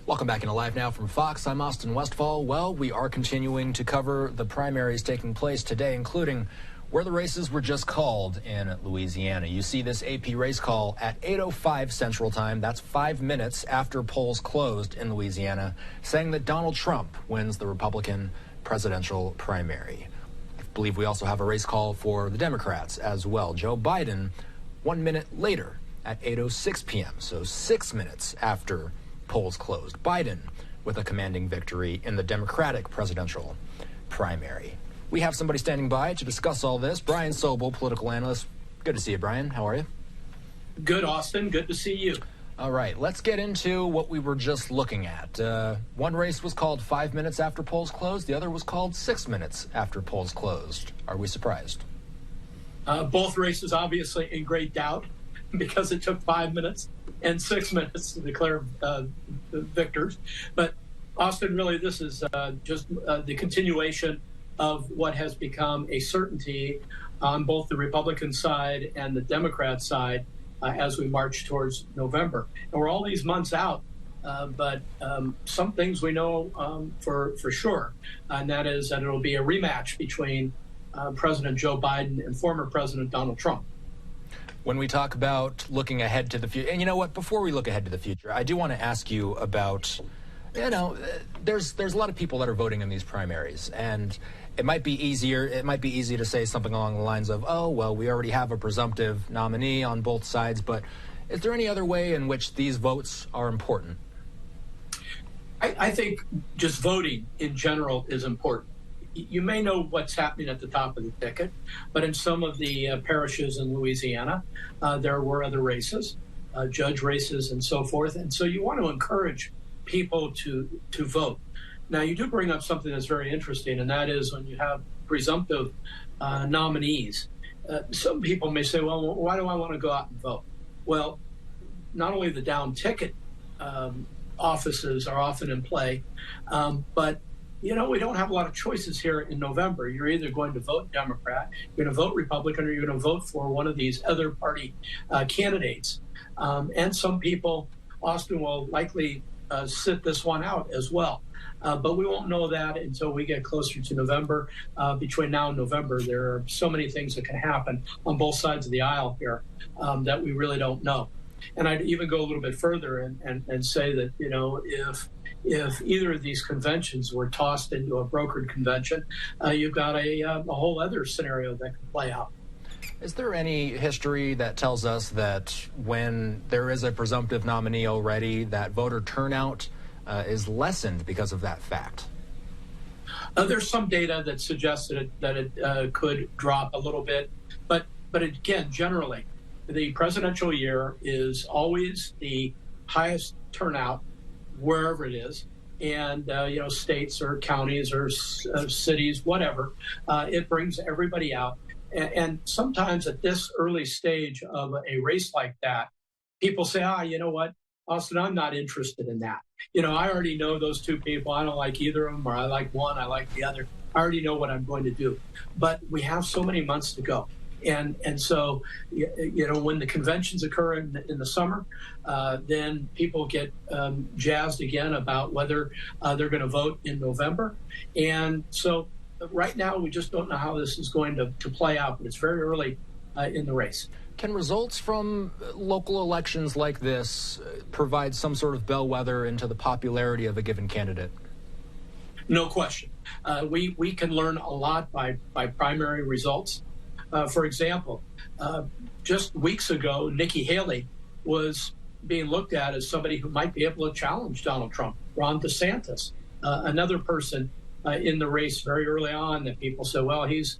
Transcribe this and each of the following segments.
Welcome back into Live Now from Fox. I'm Austin Westfall. Well, we are continuing to cover the primaries taking place today, including where the races were just called in Louisiana. You see this AP race call at 8:05 Central Time. That's 5 minutes after polls closed in Louisiana, saying that Donald Trump wins the Republican presidential primary. I believe we also have a race call for the Democrats as well. Joe Biden 1 minute later at 8:06 p.m., so 6 minutes after polls closed. Biden with a commanding victory in the Democratic presidential primary. We have somebody standing by to discuss all this. Brian Sobel, political analyst. Good to see you, Brian. How are you? Good, Austin. Good to see you. All right, let's get into what we were just looking at. One race was called 5 minutes after polls closed. The other was called 6 minutes after polls closed. Are we surprised? Both races obviously in great doubt because it took 5 minutes and 6 minutes to declare the victors. But Austin, really, this is just the continuation of what has become a certainty on both the Republican side and the Democrat side as we march towards November. And we're all these months out, but some things we know for sure, and that is that it'll be a rematch between President Joe Biden and former President Donald Trump. When we talk about looking ahead to the future, and you know what, before we look ahead to the future, I do want to ask you about, there's a lot of people that are voting in these primaries, and it might be easy to say something along the lines of, oh, well, we already have a presumptive nominee on both sides, but is there any other way in which these votes are important? I think just voting in general is important. You may know what's happening at the top of the ticket, but in some of the parishes in Louisiana, there were other races, judge races and so forth. And so you want to encourage people to vote. Now, you do bring up something that's very interesting, and that is when you have presumptive nominees. Some people may say, well, why do I want to go out and vote? Well, not only the down ticket offices are often in play, but we don't have a lot of choices here in November. You're either going to vote Democrat, you're going to vote Republican, or you're going to vote for one of these other party candidates. And some people, Austin, will likely sit this one out as well. But we won't know that until we get closer to November. Between now and November, there are so many things that can happen on both sides of the aisle here that we really don't know. And I'd even go a little bit further and say that, if either of these conventions were tossed into a brokered convention, you've got a whole other scenario that could play out. Is there any history that tells us that when there is a presumptive nominee already, that voter turnout is lessened because of that fact? There's some data that suggests that it could drop a little bit, but again, generally, the presidential year is always the highest turnout wherever it is, and states or counties or cities, whatever, it brings everybody out. And sometimes at this early stage of a race like that, people say, you know what, Austin, I'm not interested in that. I already know those two people. I don't like either of them, or I like one, I like the other. I already know what I'm going to do. But we have so many months to go. And so, when the conventions occur in the summer, then people get jazzed again about whether they're going to vote in November. And so right now, we just don't know how this is going to play out, but it's very early in the race. Can results from local elections like this provide some sort of bellwether into the popularity of a given candidate? No question. We can learn a lot by primary results. For example, just weeks ago, Nikki Haley was being looked at as somebody who might be able to challenge Donald Trump. Ron DeSantis, another person in the race very early on that people said, well, he's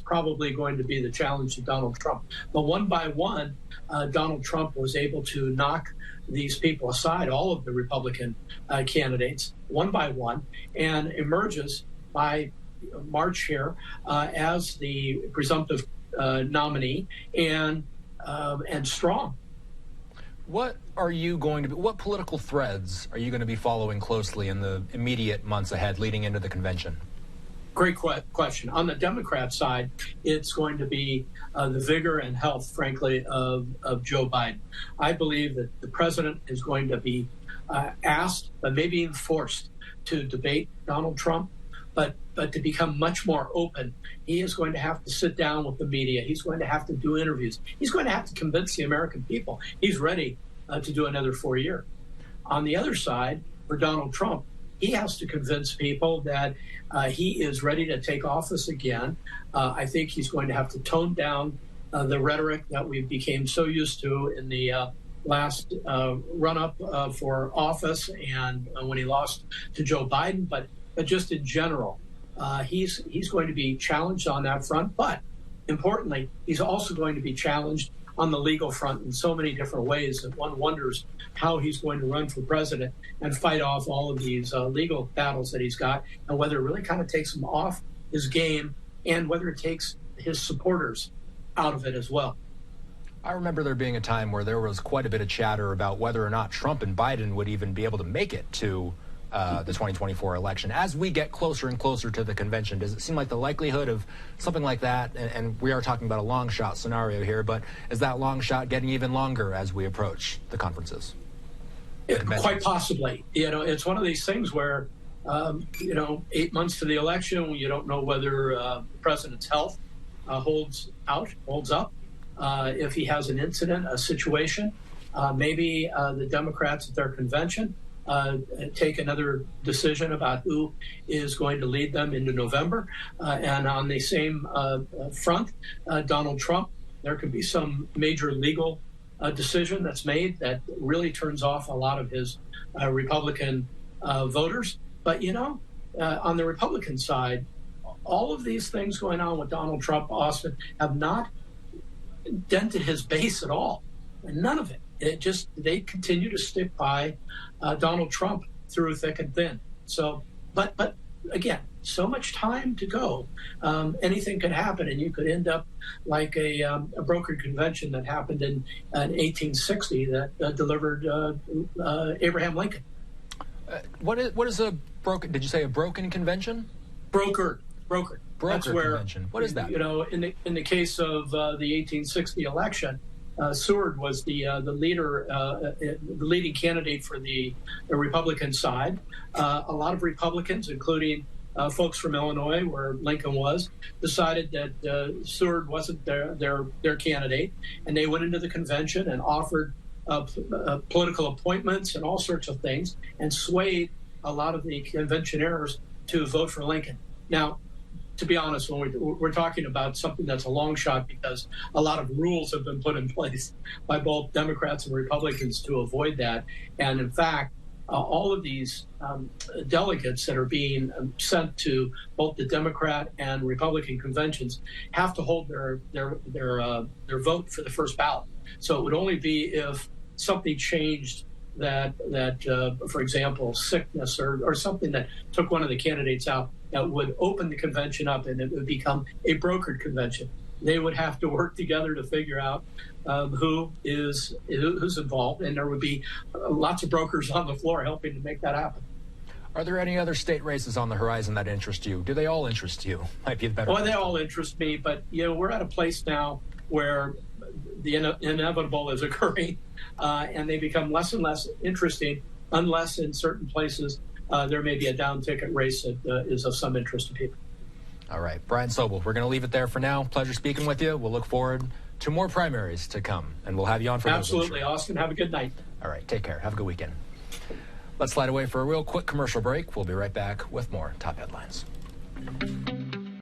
probably going to be the challenge to Donald Trump. But one by one, Donald Trump was able to knock these people aside, all of the Republican candidates, one by one, and emerges by March here as the presumptive nominee and strong. What political threads are you going to be following closely in the immediate months ahead leading into the convention? Great question. On the Democrat side, it's going to be the vigor and health, frankly, of Joe Biden. I believe that the president is going to be asked, but maybe even forced to debate Donald Trump. But to become much more open, he is going to have to sit down with the media. He's going to have to do interviews. He's going to have to convince the American people he's ready to do another 4 year. On the other side, for Donald Trump, he has to convince people that he is ready to take office again. I think he's going to have to tone down the rhetoric that we became so used to in the last run-up for office and when he lost to Joe Biden. But just in general, he's going to be challenged on that front. But importantly, he's also going to be challenged on the legal front in so many different ways that one wonders how he's going to run for president and fight off all of these legal battles that he's got, and whether it really kind of takes him off his game and whether it takes his supporters out of it as well. I remember there being a time where there was quite a bit of chatter about whether or not Trump and Biden would even be able to make it to the 2024 election. As we get closer and closer to the convention, does it seem like the likelihood of something like that, and we are talking about a long shot scenario here, but is that long shot getting even longer as we approach the conferences? Quite possibly. It's one of these things where, 8 months to the election, you don't know whether the president's health holds up. If he has an incident, a situation, maybe the Democrats at their convention take another decision about who is going to lead them into November. And on the same front, Donald Trump, there could be some major legal decision that's made that really turns off a lot of his Republican voters. But, on the Republican side, all of these things going on with Donald Trump, Austin, have not dented his base at all. None of it. They continue to stick by Donald Trump through thick and thin. So, but again, so much time to go. Anything could happen, and you could end up like a brokered convention that happened in 1860 that delivered Abraham Lincoln. What is a broken? Did you say a broken convention? Brokered. That's where, convention. What is that? In the case of the 1860 election, Seward was the leader, the leading candidate for the Republican side. A lot of Republicans, including folks from Illinois, where Lincoln was, decided that Seward wasn't their candidate, and they went into the convention and offered political appointments and all sorts of things, and swayed a lot of the conventionaires to vote for Lincoln. Now, to be honest, when we're talking about something that's a long shot, because a lot of rules have been put in place by both Democrats and Republicans to avoid that. And in fact, all of these delegates that are being sent to both the Democrat and Republican conventions have to hold their vote for the first ballot. So it would only be if something changed that for example, sickness or something that took one of the candidates out, that would open the convention up and it would become a brokered convention. They would have to work together to figure out who's involved, and there would be lots of brokers on the floor helping to make that happen. Are there any other state races on the horizon that interest you? Do they all interest you? Might be the better. Well, they all interest me, but we're at a place now where the inevitable is occurring, and they become less and less interesting unless in certain places there may be a down ticket race that is of some interest to people. All right, Brian Sobel, we're going to leave it there for now. Pleasure speaking with you. We'll look forward to more primaries to come, and we'll have you on for those. Absolutely, Austin. Have a good night. All right, take care. Have a good weekend. Let's slide away for a real quick commercial break. We'll be right back with more Top Headlines.